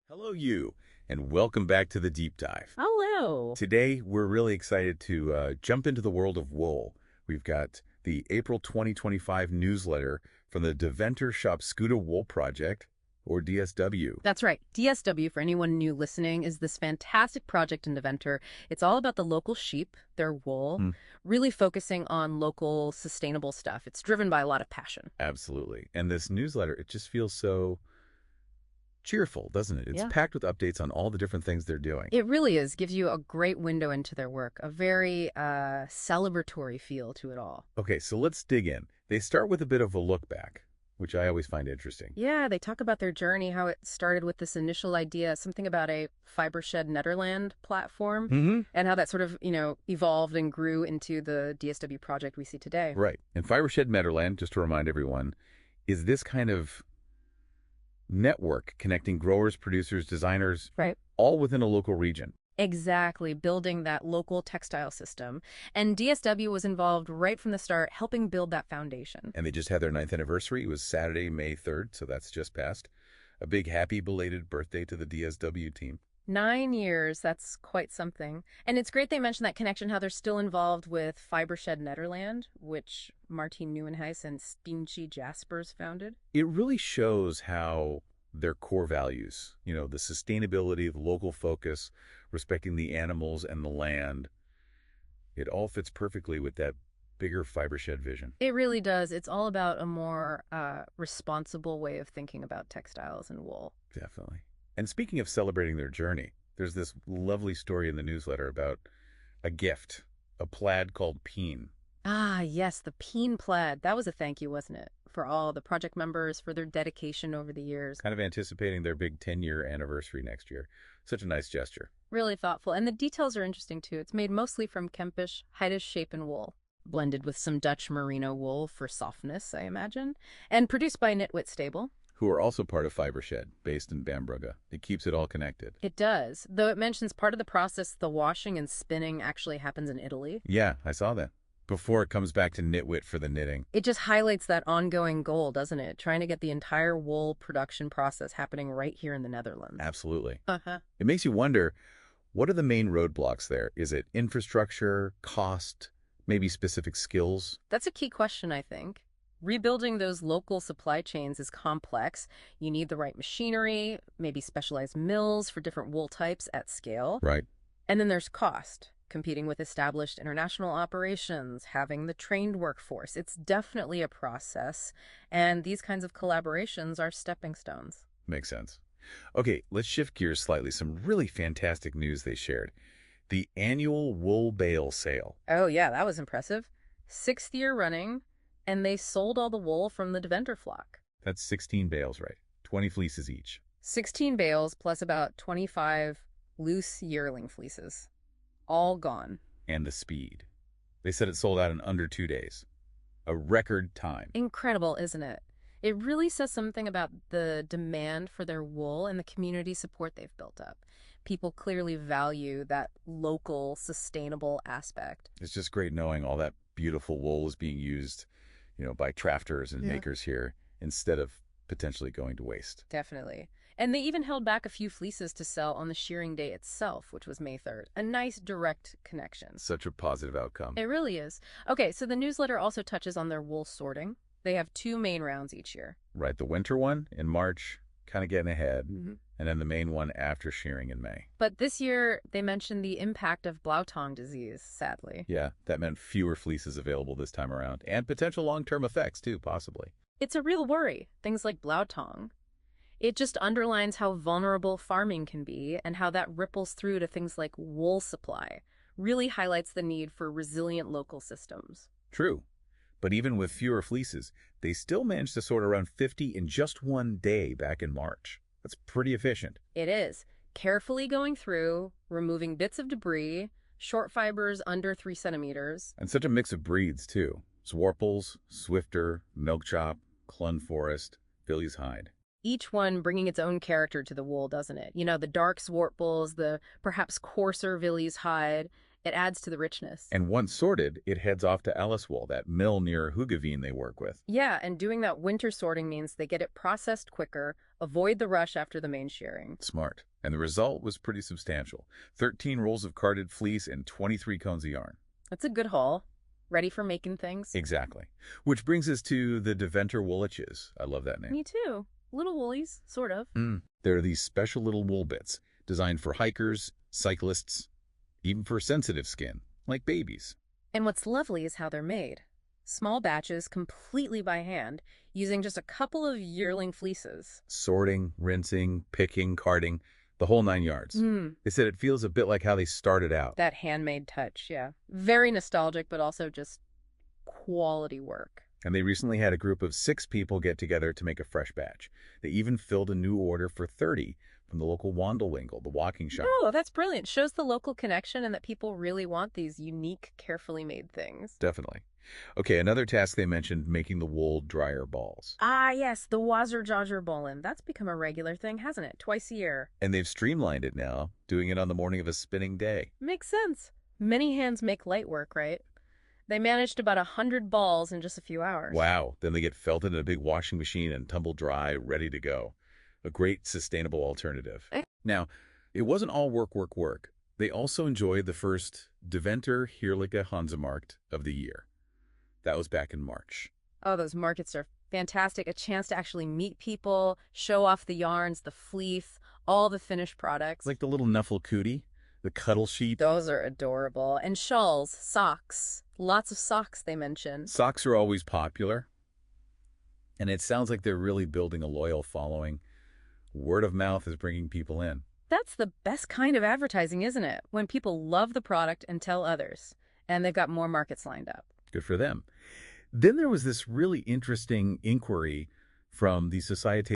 Hello, you, and welcome back to the Deep Dive. Hello. Today, we're really excited to jump into the world of wool. We've got the April 2025 newsletter from the Deventer Shop Scuda Wool Project, or DSW. That's right. DSW, for anyone new listening, is this fantastic project in Deventer. It's all about the local sheep, their wool, Hmm, really focusing on local sustainable stuff. It's driven by a lot of passion. absolutely. And this newsletter, it just feels so cheerful, doesn't it? It's Yeah. packed with updates on all the different things they're doing. It really is. Gives you a great window into their work, a very celebratory feel to it all. Okay, so let's dig in. They start with a bit of a look back, which I always find interesting. Yeah, they talk about their journey, how it started with this initial idea, something about a Fibershed Nederland platform, Mm-hmm. and how that sort of, evolved and grew into the DSW project we see today. Right. And Fibershed Nederland, just to remind everyone, is this kind of network connecting growers, producers, designers, Right. all within a local region. Exactly, building that local textile system. And DSW was involved right from the start, helping build that foundation. And they just had their 9th anniversary. It was Saturday, May 3rd, so that's just passed. A big happy belated birthday to the DSW team. 9 years, that's quite something. And it's great they mentioned that connection, how they're still involved with Fibershed Nederland, which Martien Nieuwenhuis and Stientje Jaspers founded. It really shows how their core values, the sustainability, the local focus, respecting the animals and the land, it all fits perfectly with that bigger Fibershed vision. It really does. It's all about a more responsible way of thinking about textiles and wool. Definitely. And speaking of celebrating their journey, there's this lovely story in the newsletter about a gift, a plaid called Peen. Ah, yes, the Peen plaid. That was a thank you, wasn't it? For all the project members, for their dedication over the years. Kind of anticipating their big 10-year anniversary next year. Such a nice gesture. Really thoughtful. And the details are interesting, too. It's made mostly from Kempish, Heidisch-shapen wool, blended with some Dutch merino wool for softness, I imagine, and produced by Knitwit Stable. Who are also part of Fibershed, based in Bambrugge. It keeps it all connected. It does, though it mentions part of the process, the washing and spinning, actually happens in Italy. Yeah, I saw that. Before it comes back to Knitwit for the knitting. It just highlights that ongoing goal, doesn't it? Trying to get the entire wool production process happening right here in the Netherlands. Absolutely. Uh-huh. It makes you wonder, what are the main roadblocks there? Is it infrastructure, cost, maybe specific skills? That's a key question, I think. Rebuilding those local supply chains is complex. You need the right machinery, maybe specialized mills for different wool types at scale. Right. And then there's cost, competing with established international operations, having the trained workforce. It's definitely a process, and these kinds of collaborations are stepping stones. Makes sense. Okay, let's shift gears slightly. Some really fantastic news they shared. The annual wool bale sale. Oh, yeah, that was impressive. 6th year running, and they sold all the wool from the Deventer flock. That's 16 bales, right? 20 fleeces each. 16 bales plus about 25 loose yearling fleeces. All gone. And the speed. They said it sold out in under 2 days. A record time. Incredible, isn't it? It really says something about the demand for their wool and the community support they've built up. People clearly value that local, sustainable aspect. It's just great knowing all that beautiful wool is being used, by crafters and makers here instead of potentially going to waste. Definitely. And they even held back a few fleeces to sell on the shearing day itself, which was May 3rd. A nice direct connection. Such a positive outcome. It really is. Okay, so the newsletter also touches on their wool sorting. They have 2 main rounds each year. Right, the winter one in March, kind of getting ahead, Mm-hmm. and then the main one after shearing in May. But this year, they mentioned the impact of Blauwtong disease, sadly. Yeah, that meant fewer fleeces available this time around, and potential long-term effects too, possibly. It's a real worry, things like Blauwtong. It just underlines how vulnerable farming can be and how that ripples through to things like wool supply. Really highlights the need for resilient local systems. True. But even with fewer fleeces, they still managed to sort around 50 in just one day back in March. That's pretty efficient. It is. Carefully going through, removing bits of debris, short fibers under 3 centimeters. And such a mix of breeds, too. Swarples, Swifter, Milk Chop, Clun Forest, Philly's Hide. Each one bringing its own character to the wool, doesn't it? The dark Swarples, the perhaps coarser Villie's hide, It adds to the richness. And once sorted, it heads off to Elliswell, that mill near Hoogeveen they work with. Yeah, and doing that winter sorting means they get it processed quicker, avoid the rush after the main shearing. Smart. And the result was pretty substantial. 13 rolls of carded fleece and 23 cones of yarn. That's a good haul. Ready for making things? Exactly. Which brings us to the Deventer Woolwiches. I love that name. Me too. Little woolies, sort of. They're these special little wool bits designed for hikers, cyclists, even for sensitive skin, like babies. And what's lovely is how they're made. Small batches, completely by hand, using just a couple of yearling fleeces. Sorting, rinsing, picking, carding, the whole 9 yards. They said it feels a bit like how they started out. That handmade touch, yeah. Very nostalgic, but also just quality work. And they recently had a group of 6 people get together to make a fresh batch. They even filled a new order for 30 from the local Wandelwinkel, the walking shop. Oh, that's brilliant. Shows the local connection and that people really want these unique, carefully made things. Definitely. Okay, another task they mentioned, making the wool dryer balls. Ah, yes, the Wazzer-Jodger-Bollen. That's become a regular thing, hasn't it? Twice a year. And they've streamlined it now, doing it on the morning of a spinning day. Makes sense. Many hands make light work, right? They managed about 100 balls in just a few hours. Wow. Then they get felted in a big washing machine and tumble dry, ready to go. A great sustainable alternative. Now, it wasn't all work. They also enjoyed the first Deventer Heerlijke Hansemarkt of the year. That was back in March. Oh, those markets are fantastic. A chance to actually meet people, show off the yarns, the fleece, all the finished products. Like the little Nuffle Cootie, the cuddle sheet. Those are adorable. And shawls, socks. Lots of socks, they mentioned. Socks are always popular. And it sounds like they're really building a loyal following. Word of mouth is bringing people in. That's the best kind of advertising, isn't it? When people love the product and tell others. And they've got more markets lined up. Good for them. Then there was this really interesting inquiry from the Société